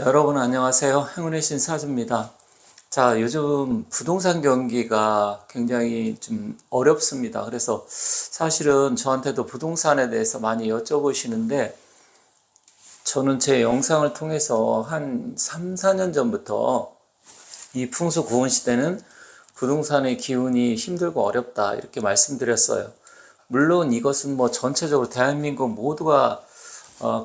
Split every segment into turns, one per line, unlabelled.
여러분 안녕하세요. 행운의 신 사주입니다. 자, 요즘 부동산 경기가 굉장히 좀 어렵습니다. 그래서 사실은 저한테도 부동산에 대해서 많이 여쭤보시는데 저는 제 영상을 통해서 한 3, 4년 전부터 이 풍수 고운 시대는 부동산의 기운이 힘들고 어렵다 이렇게 말씀드렸어요. 물론 이것은 뭐 전체적으로 대한민국 모두가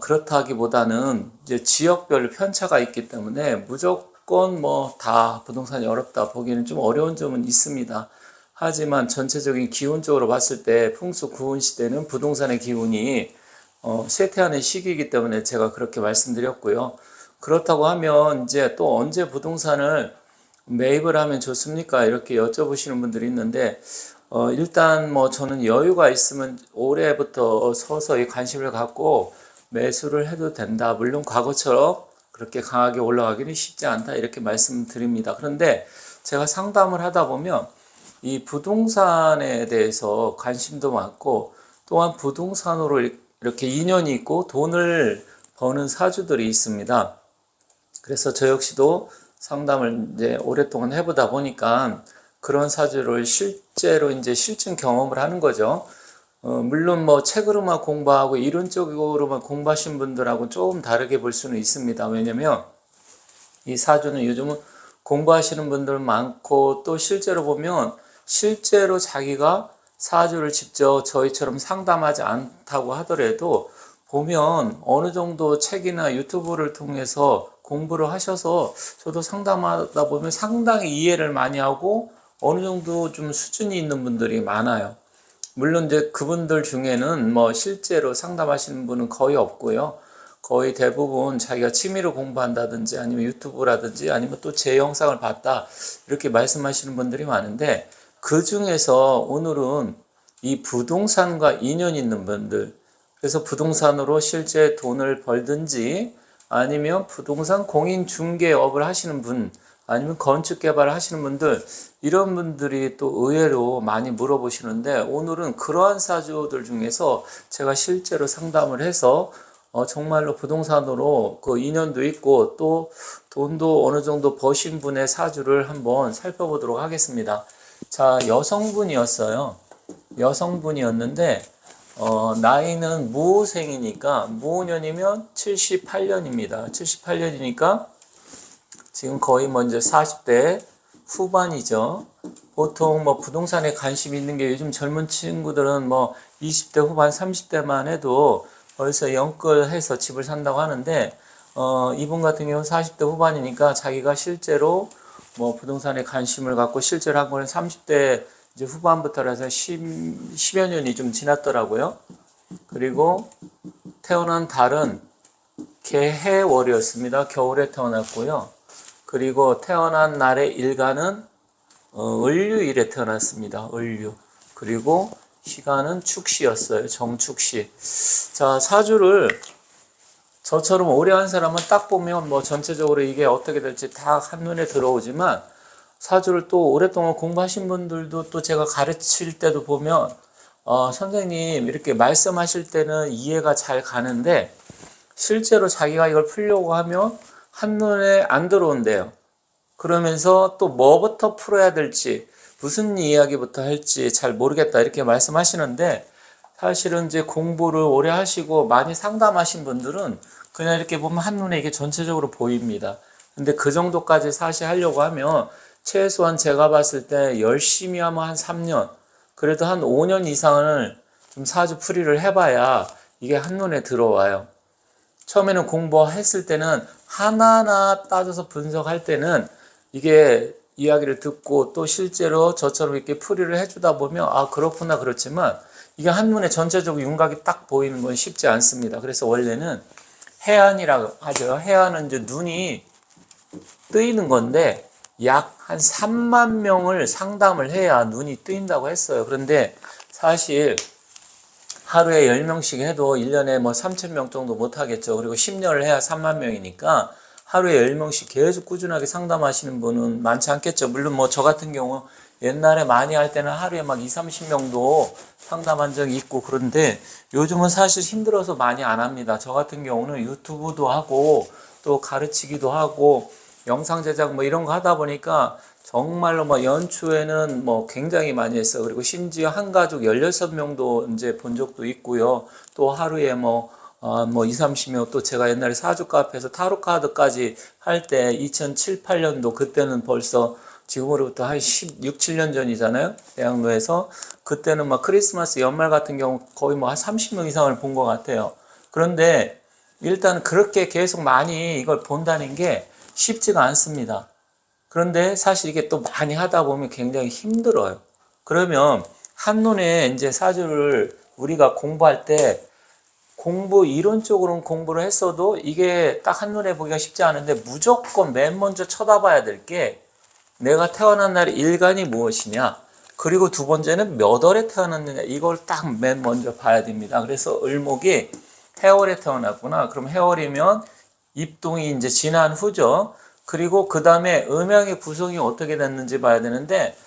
그렇다기보다는 이제 지역별 편차가 있기 때문에 무조건 뭐 다 부동산이 어렵다 보기에는 좀 어려운 점은 있습니다. 하지만 전체적인 기운적으로 봤을 때 풍수 구운 시대는 부동산의 기운이 쇠퇴하는 시기이기 때문에 제가 그렇게 말씀드렸고요. 그렇다고 하면 이제 또 언제 부동산을 매입을 하면 좋습니까? 이렇게 여쭤보시는 분들이 있는데 일단 뭐 저는 여유가 있으면 올해부터 서서히 관심을 갖고 매수를 해도 된다. 물론 과거처럼 그렇게 강하게 올라가기는 쉽지 않다. 이렇게 말씀드립니다. 그런데 제가 상담을 하다 보면 이 부동산에 대해서 관심도 많고 또한 부동산으로 이렇게 인연이 있고 돈을 버는 사주들이 있습니다. 그래서 저 역시도 상담을 이제 오랫동안 해보다 보니까 그런 사주를 실제로 이제 실증 경험을 하는 거죠. 물론 뭐 책으로만 공부하고 이론적으로만 공부하신 분들하고 조금 다르게 볼 수는 있습니다. 왜냐면 이 사주는 요즘은 공부하시는 분들 많고 또 실제로 보면 실제로 자기가 사주를 직접 저희처럼 상담하지 않다고 하더라도 보면 어느 정도 책이나 유튜브를 통해서 공부를 하셔서 저도 상담하다 보면 상당히 이해를 많이 하고 어느 정도 좀 수준이 있는 분들이 많아요. 물론 이제 그분들 중에는 뭐 실제로 상담하시는 분은 거의 없고요. 거의 대부분 자기가 취미로 공부한다든지 아니면 유튜브라든지 아니면 또 제 영상을 봤다 이렇게 말씀하시는 분들이 많은데 그 중에서 오늘은 이 부동산과 인연 있는 분들, 그래서 부동산으로 실제 돈을 벌든지 아니면 부동산 공인중개업을 하시는 분 아니면 건축 개발을 하시는 분들, 이런 분들이 또 의외로 많이 물어보시는데 오늘은 그러한 사주들 중에서 제가 실제로 상담을 해서 정말로 부동산으로 그 인연도 있고 또 돈도 어느 정도 버신 분의 사주를 한번 살펴보도록 하겠습니다. 자, 여성분이었어요. 여성분이었는데 나이는 무생이니까 무년이면 78년입니다. 78년이니까 지금 거의 뭐 이제 40대 후반이죠. 보통 뭐 부동산에 관심 있는 게 요즘 젊은 친구들은 뭐 20대 후반 30대만 해도 벌써 영끌해서 집을 산다고 하는데 이분 같은 경우는 40대 후반이니까 자기가 실제로 뭐 부동산에 관심을 갖고 실제로 한 거는 30대 이제 후반부터라서 10여 년이 좀 지났더라고요. 그리고 태어난 달은 개해월이었습니다. 겨울에 태어났고요. 그리고 태어난 날의 일간은 을류일에 태어났습니다. 을류. 그리고 시간은 축시였어요. 정축시. 자, 사주를 저처럼 오래 한 사람은 딱 보면 뭐 전체적으로 이게 어떻게 될지 다 한눈에 들어오지만 사주를 또 오랫동안 공부하신 분들도 또 제가 가르칠 때도 보면 선생님 이렇게 말씀하실 때는 이해가 잘 가는데 실제로 자기가 이걸 풀려고 하면 한눈에 안 들어온대요. 그러면서 또 뭐부터 풀어야 될지 무슨 이야기부터 할지 잘 모르겠다 이렇게 말씀하시는데 사실은 이제 공부를 오래 하시고 많이 상담하신 분들은 그냥 이렇게 보면 한눈에 이게 전체적으로 보입니다. 근데 그 정도까지 사실 하려고 하면 최소한 제가 봤을 때 열심히 하면 한 3년, 그래도 한 5년 이상을 좀 사주 풀이를 해봐야 이게 한눈에 들어와요. 처음에는 공부했을 때는 하나하나 따져서 분석할 때는 이게 이야기를 듣고 또 실제로 저처럼 이렇게 풀이를 해주다 보면 아 그렇구나 그렇지만 이게 한눈에 전체적으로 윤곽이 딱 보이는 건 쉽지 않습니다. 그래서 원래는 해안이라고 하죠. 해안은 이제 눈이 뜨이는 건데 약 한 3만 명을 상담을 해야 눈이 뜨인다고 했어요. 그런데 사실 하루에 10명씩 해도 1년에 뭐 3,000명 정도 못 하겠죠. 그리고 10년을 해야 3만 명이니까 하루에 10명씩 계속 꾸준하게 상담하시는 분은 많지 않겠죠. 물론 뭐 저 같은 경우 옛날에 많이 할 때는 하루에 막 2, 30명도 상담한 적이 있고 그런데 요즘은 사실 힘들어서 많이 안 합니다. 저 같은 경우는 유튜브도 하고 또 가르치기도 하고 영상 제작 뭐 이런 거 하다 보니까 정말로 뭐 연초에는 뭐 굉장히 많이 했어. 그리고 심지어 한 가족 16명도 이제 본 적도 있고요. 또 하루에 뭐 2, 30명, 또 제가 옛날에 사주 카페에서 타로 카드까지 할 때 2007, 8년도 그때는 벌써 지금으로부터 한 16, 7년 전이잖아요. 대학로에서. 그때는 막 크리스마스 연말 같은 경우 거의 뭐 한 30명 이상을 본 것 같아요. 그런데 일단 그렇게 계속 많이 이걸 본다는 게 쉽지가 않습니다. 그런데 사실 이게 또 많이 하다 보면 굉장히 힘들어요. 그러면 한눈에 이제 사주를 우리가 공부할 때 이론적으로는 공부를 했어도 이게 딱 한눈에 보기가 쉽지 않은데 무조건 맨 먼저 쳐다봐야 될 게 내가 태어난 날의 일간이 무엇이냐, 그리고 두 번째는 몇 월에 태어났느냐, 이걸 딱 맨 먼저 봐야 됩니다. 그래서 을목이 해월에 태어났구나. 그럼 해월이면 입동이 이제 지난 후죠. 그리고 그 다음에 음양의 구성이 어떻게 됐는지 봐야 되는데,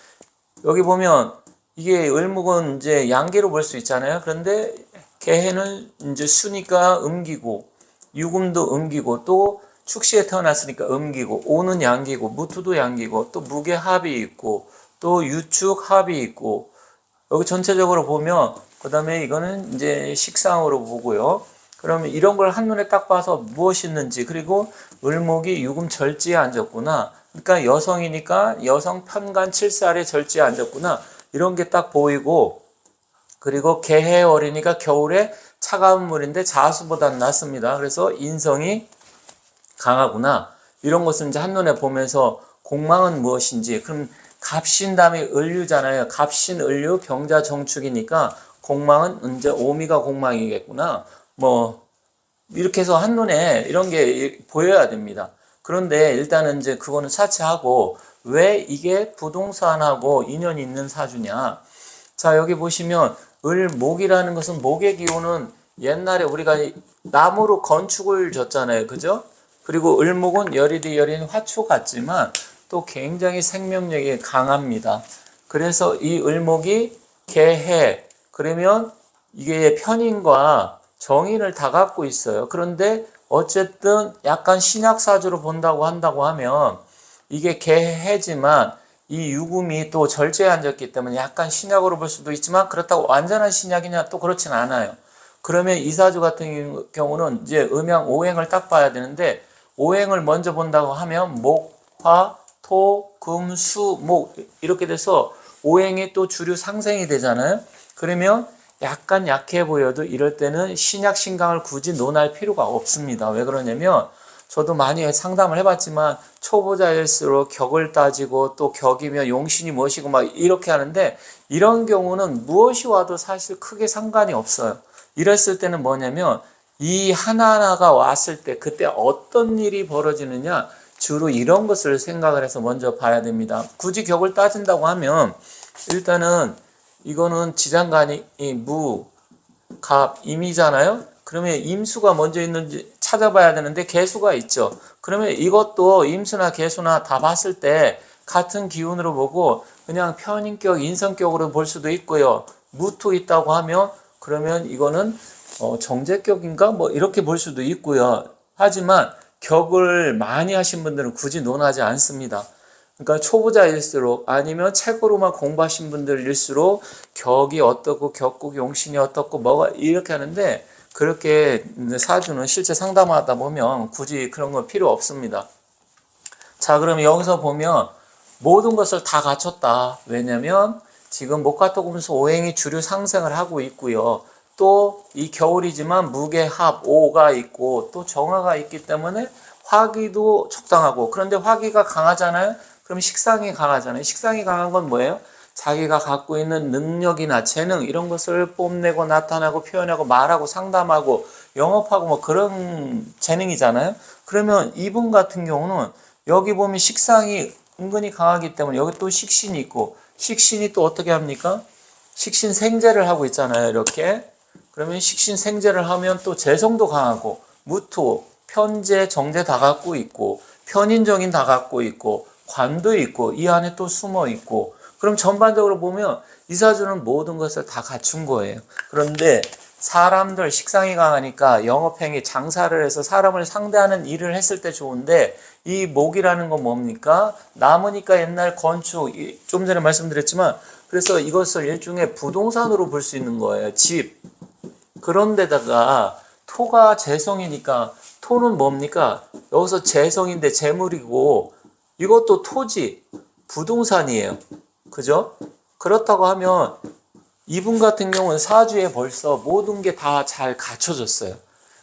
여기 보면 이게 을목은 이제 양기로 볼 수 있잖아요. 그런데 개해는 이제 수니까 음기고, 유금도 음기고, 또 축시에 태어났으니까 음기고, 오는 양기고, 무투도 양기고, 또 무게 합이 있고, 또 유축 합이 있고, 여기 전체적으로 보면, 그 다음에 이거는 이제 식상으로 보고요. 그러면 이런 걸 한눈에 딱 봐서 무엇이 있는지, 그리고 을목이 유금 절지에 앉았구나. 그러니까 여성이니까 여성 편간 7살에 절지에 앉았구나. 이런 게 딱 보이고, 그리고 개해월이니까 겨울에 차가운 물인데 자수보다는 낫습니다. 그래서 인성이 강하구나. 이런 것을 이제 한눈에 보면서 공망은 무엇인지, 그럼 갑신 다음에 을류잖아요. 갑신, 을류, 병자, 정축이니까 공망은 이제 오미가 공망이겠구나. 뭐 이렇게 해서 한눈에 이런 게 보여야 됩니다. 그런데 일단은 이제 그거는 차치하고 왜 이게 부동산하고 인연이 있는 사주냐. 자, 여기 보시면 을목이라는 것은, 목의 기호는 옛날에 우리가 나무로 건축을 졌잖아요. 그죠? 그리고 을목은 열일이 여린 화초 같지만 또 굉장히 생명력이 강합니다. 그래서 이 을목이 개해, 그러면 이게 편인과 정인을 다 갖고 있어요. 그런데 어쨌든 약간 신약사주로 본다고 한다고 하면 이게 개해지만 이 유금이 또 절제에 앉았기 때문에 약간 신약으로 볼 수도 있지만, 그렇다고 완전한 신약이냐 또 그렇진 않아요. 그러면 이 사주 같은 경우는 이제 음양 오행을 딱 봐야 되는데, 오행을 먼저 본다고 하면 목, 화, 토, 금, 수, 목 이렇게 돼서 오행이 또 주류 상생이 되잖아요. 그러면 약간 약해 보여도 이럴 때는 신약 신강을 굳이 논할 필요가 없습니다. 왜 그러냐면 저도 많이 상담을 해봤지만 초보자일수록 격을 따지고 또 격이면 용신이 무엇이고 막 이렇게 하는데, 이런 경우는 무엇이 와도 사실 크게 상관이 없어요. 이랬을 때는 뭐냐면 이 하나하나가 왔을 때 그때 어떤 일이 벌어지느냐, 주로 이런 것을 생각을 해서 먼저 봐야 됩니다. 굳이 격을 따진다고 하면 일단은 이거는 지장간이 무, 갑, 임이잖아요. 그러면 임수가 먼저 있는지 찾아봐야 되는데 개수가 있죠. 그러면 이것도 임수나 개수나 다 봤을 때 같은 기운으로 보고 그냥 편인격, 인성격으로 볼 수도 있고요. 무토 있다고 하면 그러면 이거는 정제격인가 뭐 이렇게 볼 수도 있고요. 하지만 격을 많이 하신 분들은 굳이 논하지 않습니다. 그러니까 초보자일수록 아니면 책으로만 공부하신 분들일수록 격이 어떻고 격국 용신이 어떻고 뭐가 이렇게 하는데, 그렇게 사주는 실제 상담하다 보면 굳이 그런 건 필요 없습니다. 자, 그럼 여기서 보면 모든 것을 다 갖췄다. 왜냐면 지금 목화토금수 오행이 주류 상승을 하고 있고요. 또 이 겨울이지만 무게 합 오가 있고 또 정화가 있기 때문에 화기도 적당하고, 그런데 화기가 강하잖아요. 그럼 식상이 강하잖아요. 식상이 강한 건 뭐예요? 자기가 갖고 있는 능력이나 재능 이런 것을 뽐내고 나타나고 표현하고 말하고 상담하고 영업하고 뭐 그런 재능이잖아요. 그러면 이분 같은 경우는 여기 보면 식상이 은근히 강하기 때문에 여기 또 식신이 있고, 식신이 또 어떻게 합니까? 식신 생재를 하고 있잖아요. 이렇게. 그러면 식신 생재를 하면 또 재성도 강하고 무토, 편재, 정재 다 갖고 있고 편인정인 다 갖고 있고 관도 있고 이 안에 또 숨어 있고, 그럼 전반적으로 보면 이 사주는 모든 것을 다 갖춘 거예요. 그런데 사람들 식상이 강하니까 영업행위 장사를 해서 사람을 상대하는 일을 했을 때 좋은데 이 목이라는 건 뭡니까? 나무니까 옛날 건축 좀 전에 말씀드렸지만 그래서 이것을 일종의 부동산으로 볼 수 있는 거예요. 집. 그런데다가 토가 재성이니까 토는 뭡니까? 여기서 재성인데 재물이고 이것도 토지, 부동산이에요. 그죠? 그렇다고 하면 이분 같은 경우는 사주에 벌써 모든 게 다 잘 갖춰졌어요.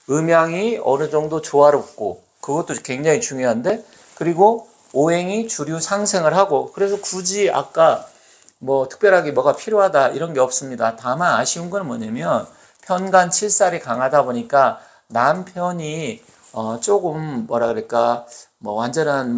음양이 어느 정도 조화롭고 그것도 굉장히 중요한데 그리고 오행이 주류 상승을 하고 그래서 굳이 아까 뭐 특별하게 뭐가 필요하다 이런 게 없습니다. 다만 아쉬운 건 뭐냐면 편간 칠살이 강하다 보니까 남편이 조금 뭐라 그럴까 뭐 완전한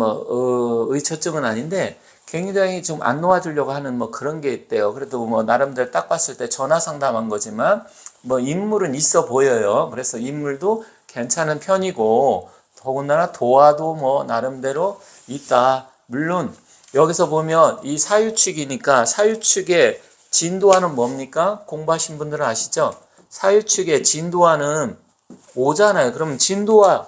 의처증은 아닌데 굉장히 좀 안 놓아주려고 하는 뭐 그런 게 있대요. 그래도 뭐 나름대로 딱 봤을 때 전화 상담한 거지만 뭐 인물은 있어 보여요. 그래서 인물도 괜찮은 편이고 더군다나 도화도 뭐 나름대로 있다. 물론 여기서 보면 이 사유축이니까 사유축의 진도화는 뭡니까? 공부하신 분들은 아시죠? 사유축의 진도화는 오잖아요. 그럼 진도화,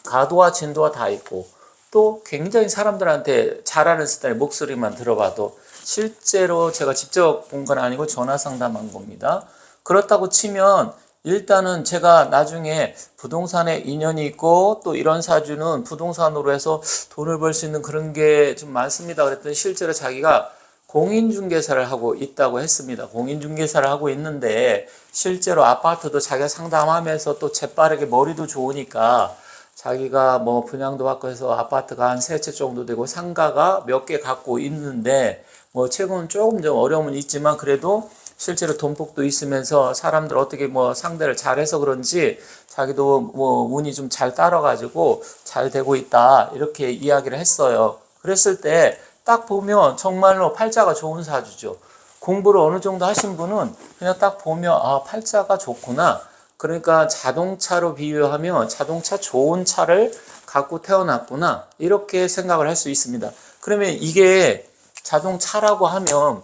가도화, 진도화 다 있고 또 굉장히 사람들한테 잘하는 스타일 목소리만 들어봐도 실제로 제가 직접 본 건 아니고 전화 상담한 겁니다. 그렇다고 치면 일단은 제가 나중에 부동산에 인연이 있고 또 이런 사주는 부동산으로 해서 돈을 벌 수 있는 그런 게 좀 많습니다. 그랬더니 실제로 자기가 공인중개사를 하고 있다고 했습니다. 공인중개사를 하고 있는데 실제로 아파트도 자기가 상담하면서 또 재빠르게 머리도 좋으니까 자기가 뭐 분양도 받고 해서 아파트가 한 3채 정도 되고 상가가 몇 개 갖고 있는데 뭐 최근은 조금 좀 어려움은 있지만 그래도 실제로 돈복도 있으면서 사람들 어떻게 뭐 상대를 잘해서 그런지 자기도 뭐 운이 좀 잘 따라가지고 잘 되고 있다 이렇게 이야기를 했어요. 그랬을 때 딱 보면 정말로 팔자가 좋은 사주죠. 공부를 어느 정도 하신 분은 그냥 딱 보면 아 팔자가 좋구나. 그러니까 자동차로 비유하면 자동차 좋은 차를 갖고 태어났구나 이렇게 생각을 할 수 있습니다. 그러면 이게 자동차라고 하면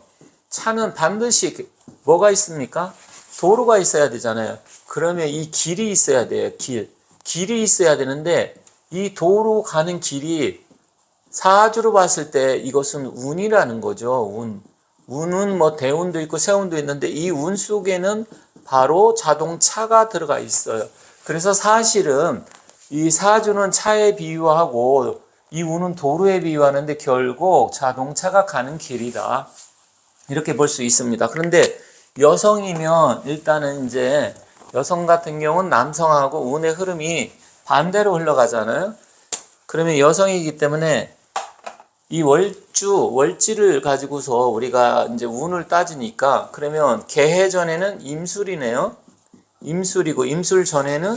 차는 반드시 뭐가 있습니까? 도로가 있어야 되잖아요. 그러면 이 길이 있어야 돼요. 길이 있어야 되는데 이 도로 가는 길이 사주로 봤을 때 이것은 운이라는 거죠. 운은 뭐 대운도 있고 세운도 있는데 이 운 속에는 바로 자동차가 들어가 있어요. 그래서 사실은 이 사주는 차에 비유하고 이 운은 도로에 비유하는데 결국 자동차가 가는 길이다. 이렇게 볼 수 있습니다. 그런데 여성이면 일단은 이제 여성 같은 경우는 남성하고 운의 흐름이 반대로 흘러가잖아요. 그러면 여성이기 때문에 이 월지를 가지고서 우리가 이제 운을 따지니까 그러면 개해 전에는 임술이네요. 임술이고 임술 전에는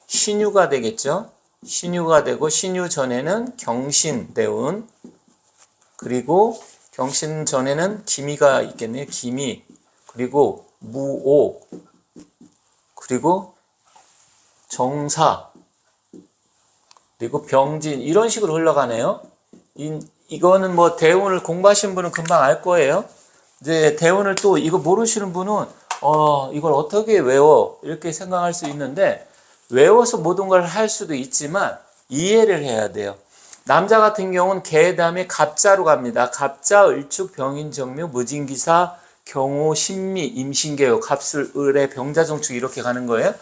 신유가 되겠죠. 신유가 되고 신유 전에는 경신대운 그리고 경신 전에는 기미가 있겠네요. 기미 그리고 무오 그리고 정사 그리고 병진 이런 식으로 흘러가네요. 이거는 뭐 대운을 공부하신 분은 금방 알 거예요. 이제 대운을 또 이거 모르시는 분은 이걸 어떻게 외워 이렇게 생각할 수 있는데 외워서 모든 걸 할 수도 있지만 이해를 해야 돼요. 남자 같은 경우는 개 다음에 갑자로 갑니다. 갑자, 을축, 병인, 정묘, 무진기사, 경호, 신미, 임신개요, 갑술, 을의 병자정축 이렇게 가는 거예요.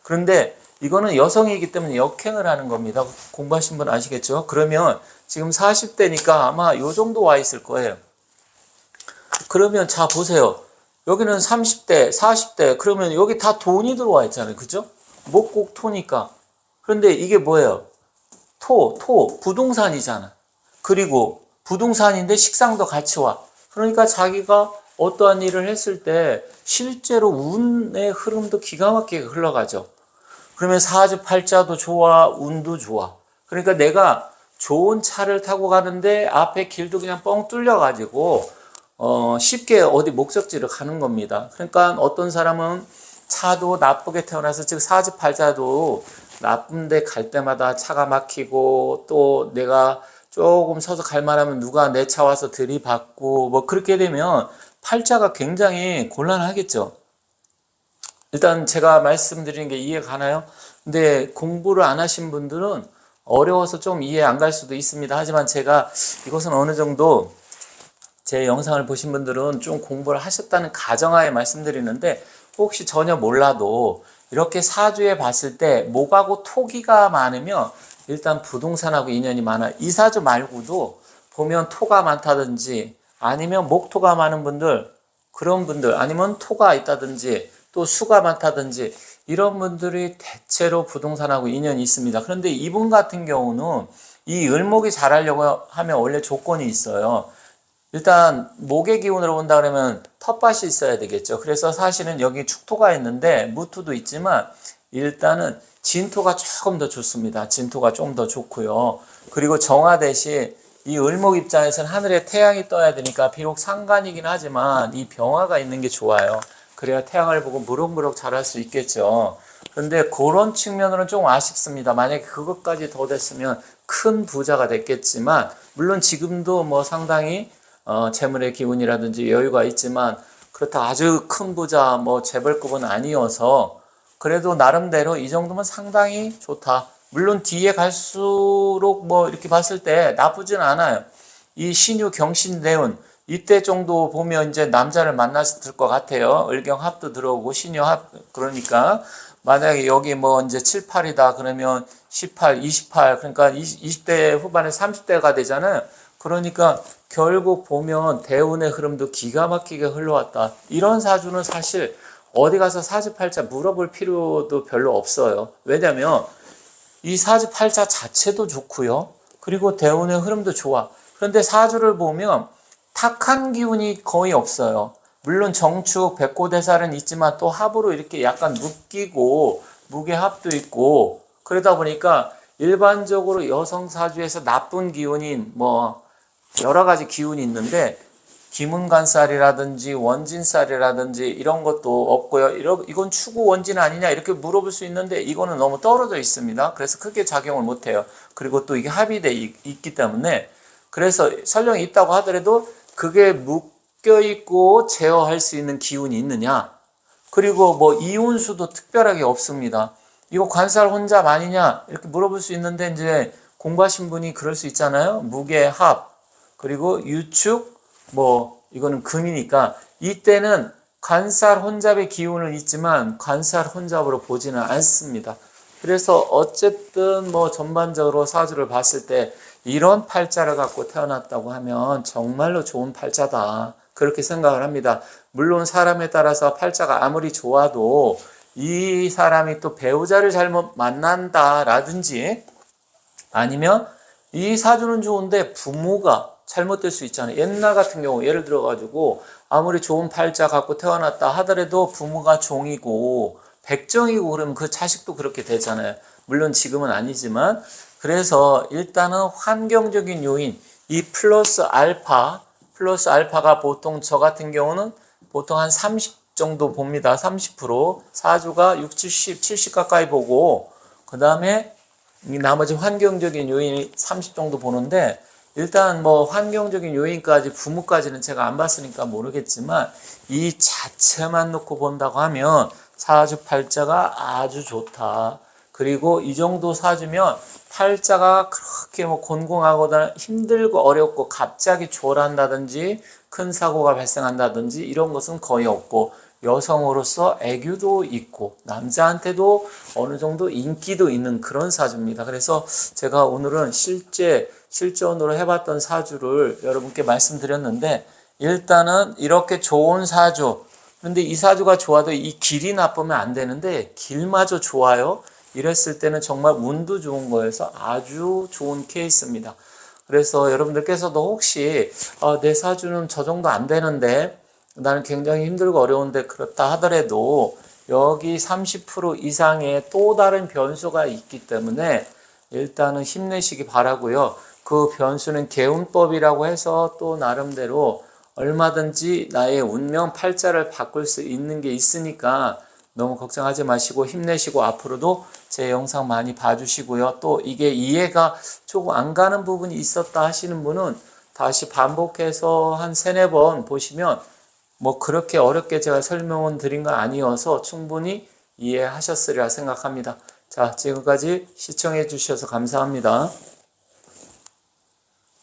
그런데 이거는 여성이기 때문에 역행을 하는 겁니다. 공부하신 분 아시겠죠? 그러면 지금 40대니까 아마 요 정도 와 있을 거예요. 그러면 자 보세요. 여기는 30대, 40대 그러면 여기 다 돈이 들어와 있잖아요. 그죠? 목곡 토니까. 그런데 이게 뭐예요? 부동산이잖아. 그리고 부동산인데 식상도 같이 와. 그러니까 자기가 어떠한 일을 했을 때 실제로 운의 흐름도 기가 막히게 흘러가죠. 그러면 사주팔자도 좋아, 운도 좋아. 그러니까 내가 좋은 차를 타고 가는데 앞에 길도 그냥 뻥 뚫려가지고 쉽게 어디 목적지를 가는 겁니다. 그러니까 어떤 사람은 차도 나쁘게 태어나서 즉 사주팔자도 나쁜데 갈 때마다 차가 막히고 또 내가 조금 서서 갈 만하면 누가 내 차 와서 들이받고 뭐 그렇게 되면 팔자가 굉장히 곤란하겠죠. 일단 제가 말씀드리는 게 이해 가나요? 근데 공부를 안 하신 분들은 어려워서 좀 이해 안 갈 수도 있습니다. 하지만 제가 이것은 어느 정도 제 영상을 보신 분들은 좀 공부를 하셨다는 가정하에 말씀드리는데, 혹시 전혀 몰라도 이렇게 사주에 봤을 때 목하고 토기가 많으면 일단 부동산하고 인연이 많아요. 이 사주 말고도 보면 토가 많다든지 아니면 목토가 많은 분들, 그런 분들, 아니면 토가 있다든지 또 수가 많다든지 이런 분들이 대체로 부동산하고 인연이 있습니다. 그런데 이분 같은 경우는 이 을목이 잘하려고 하면 원래 조건이 있어요. 일단 목의 기운으로 본다 그러면 텃밭이 있어야 되겠죠. 그래서 사실은 여기 축토가 있는데 무토도 있지만 일단은 진토가 조금 더 좋습니다. 진토가 좀 더 좋고요. 그리고 정화 대신 이 을목 입장에서는 하늘에 태양이 떠야 되니까 비록 상간이긴 하지만 이 병화가 있는 게 좋아요. 그래야 태양을 보고 무럭무럭 자랄 수 있겠죠. 그런데 그런 측면으로는 좀 아쉽습니다. 만약에 그것까지 더 됐으면 큰 부자가 됐겠지만, 물론 지금도 뭐 상당히 재물의 기운이라든지 여유가 있지만 그렇다 아주 큰 부자 뭐 재벌급은 아니어서 그래도 나름대로 이 정도면 상당히 좋다. 물론 뒤에 갈수록 뭐 이렇게 봤을 때 나쁘진 않아요. 이 신유 경신대운 이때 정도 보면 이제 남자를 만났을 것 같아요. 을경합도 들어오고 신유합, 그러니까 만약에 여기 뭐 이제 7, 8이다 그러면 18, 28, 그러니까 20대 후반에 30대가 되잖아요. 그러니까 결국 보면 대운의 흐름도 기가 막히게 흘러왔다. 이런 사주는 사실 어디 가서 사주팔자 물어볼 필요도 별로 없어요. 왜냐면 이 사주팔자 자체도 좋고요. 그리고 대운의 흐름도 좋아. 그런데 사주를 보면 탁한 기운이 거의 없어요. 물론 정축, 백고대살은 있지만 또 합으로 이렇게 약간 묶이고 무게합도 있고, 그러다 보니까 일반적으로 여성 사주에서 나쁜 기운인 뭐 여러 가지 기운이 있는데 기문간살이라든지 원진살이라든지 이런 것도 없고요. 이건 추구 원진 아니냐 이렇게 물어볼 수 있는데 이거는 너무 떨어져 있습니다. 그래서 크게 작용을 못해요. 그리고 또 이게 합의돼 있기 때문에, 그래서 설령 있다고 하더라도 그게 묶여 있고 제어할 수 있는 기운이 있느냐. 그리고 뭐 이혼수도 특별하게 없습니다. 이거 관살 혼잡 아니냐 이렇게 물어볼 수 있는데, 이제 공부하신 분이 그럴 수 있잖아요. 무게합, 그리고 유축, 뭐 이거는 금이니까 이때는 관살 혼잡의 기운은 있지만 관살 혼잡으로 보지는 않습니다. 그래서 어쨌든 뭐 전반적으로 사주를 봤을 때 이런 팔자를 갖고 태어났다고 하면 정말로 좋은 팔자다, 그렇게 생각을 합니다. 물론 사람에 따라서 팔자가 아무리 좋아도 이 사람이 또 배우자를 잘못 만난다라든지 아니면 이 사주는 좋은데 부모가 잘못될 수 있잖아요. 옛날 같은 경우 예를 들어 가지고 아무리 좋은 팔자 갖고 태어났다 하더라도 부모가 종이고 백정이고 그러면 그 자식도 그렇게 되잖아요. 물론 지금은 아니지만. 그래서 일단은 환경적인 요인, 이 플러스 알파가 보통 저 같은 경우는 보통 한 30 정도 봅니다. 30%. 사주가 6, 70, 70 가까이 보고 그 다음에 나머지 환경적인 요인이 30 정도 보는데, 일단 뭐 환경적인 요인까지 부모까지는 제가 안 봤으니까 모르겠지만 이 자체만 놓고 본다고 하면 사주 팔자가 아주 좋다. 그리고 이 정도 사주면 팔자가 그렇게 뭐 곤궁하거나 힘들고 어렵고 갑자기 조란다든지 큰 사고가 발생한다든지 이런 것은 거의 없고, 여성으로서 애교도 있고 남자한테도 어느 정도 인기도 있는 그런 사주입니다. 그래서 제가 오늘은 실전으로 해봤던 사주를 여러분께 말씀드렸는데, 일단은 이렇게 좋은 사주, 그런데 이 사주가 좋아도 이 길이 나쁘면 안 되는데 길마저 좋아요. 이랬을 때는 정말 운도 좋은 거여서 아주 좋은 케이스입니다. 그래서 여러분들께서도 혹시 내 사주는 저 정도 안 되는데 나는 굉장히 힘들고 어려운데, 그렇다 하더라도 여기 30% 이상의 또 다른 변수가 있기 때문에 일단은 힘내시기 바라고요. 그 변수는 개운법이라고 해서 또 나름대로 얼마든지 나의 운명 팔자를 바꿀 수 있는 게 있으니까 너무 걱정하지 마시고 힘내시고 앞으로도 제 영상 많이 봐주시고요. 또 이게 이해가 조금 안 가는 부분이 있었다 하시는 분은 다시 반복해서 한 3-4번 보시면 뭐 그렇게 어렵게 제가 설명을 드린 건 아니어서 충분히 이해하셨으리라 생각합니다. 자, 지금까지 시청해 주셔서 감사합니다.